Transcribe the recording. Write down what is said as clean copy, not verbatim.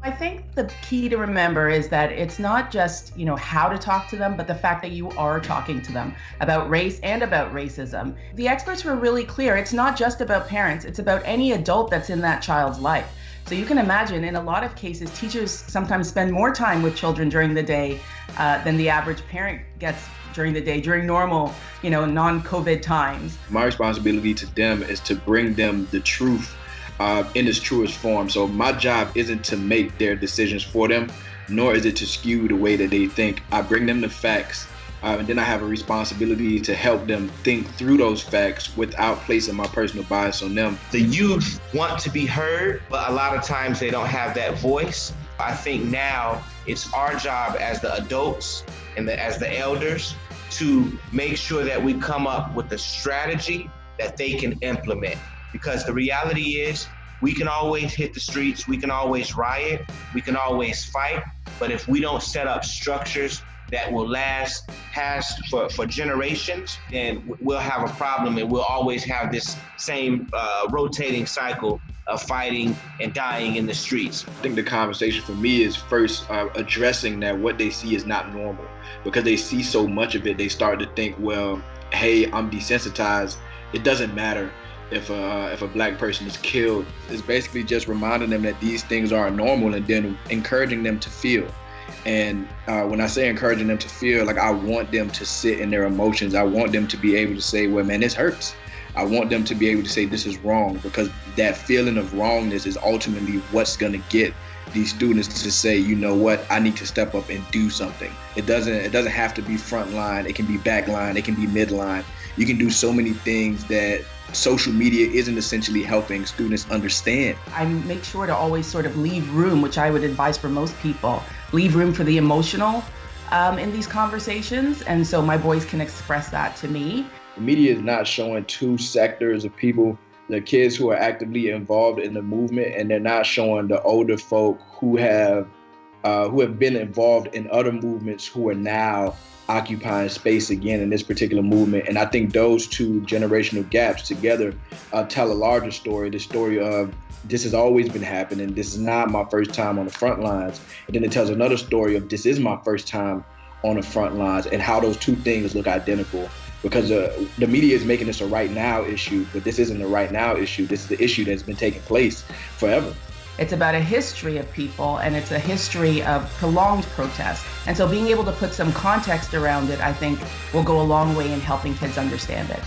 I think the key to remember is that it's not just, how to talk to them, but the fact that you are talking to them about race and about racism. The experts were really clear. It's not just about parents, it's about any adult that's in that child's life. So you can imagine in a lot of cases, teachers sometimes spend more time with children during the day than the average parent gets during the day, during normal, non-COVID times. My responsibility to them is to bring them the truth in its truest form. So my job isn't to make their decisions for them, nor is it to skew the way that they think. I bring them the facts, and then I have a responsibility to help them think through those facts without placing my personal bias on them. The youth want to be heard, but a lot of times they don't have that voice. I think now it's our job as the adults and as the elders to make sure that we come up with a strategy that they can implement. Because the reality is, we can always hit the streets, we can always riot, we can always fight, but if we don't set up structures that will last past for generations, then we'll have a problem, and we'll always have this same rotating cycle of fighting and dying in the streets. I think the conversation for me is first addressing that what they see is not normal. Because they see so much of it, they start to think, well, hey, I'm desensitized, it doesn't matter if a black person is killed. It's basically just reminding them that these things are normal, and then encouraging them to feel. And when I say encouraging them to feel, like, I want them to sit in their emotions. I want them to be able to say, well, man, this hurts. I want them to be able to say this is wrong, because that feeling of wrongness is ultimately what's gonna get these students to say, you know what, I need to step up and do something. It doesn't have to be front line. It can be back line. It can be midline. You can do so many things that social media isn't essentially helping students understand. I make sure to always sort of leave room, which I would advise for most people, leave room for the emotional in these conversations. And so my boys can express that to me. The media is not showing two sectors of people, the kids who are actively involved in the movement, and they're not showing the older folk who have been involved in other movements who are now occupying space again in this particular movement. And I think those two generational gaps together tell a larger story, the story of this has always been happening. This is not my first time on the front lines. And then it tells another story of this is my first time on the front lines, and how those two things look identical. Because the media is making this a right now issue, but this isn't a right now issue. This is the issue that's been taking place forever. It's about a history of people, and it's a history of prolonged protest. And so being able to put some context around it, I think, will go a long way in helping kids understand it.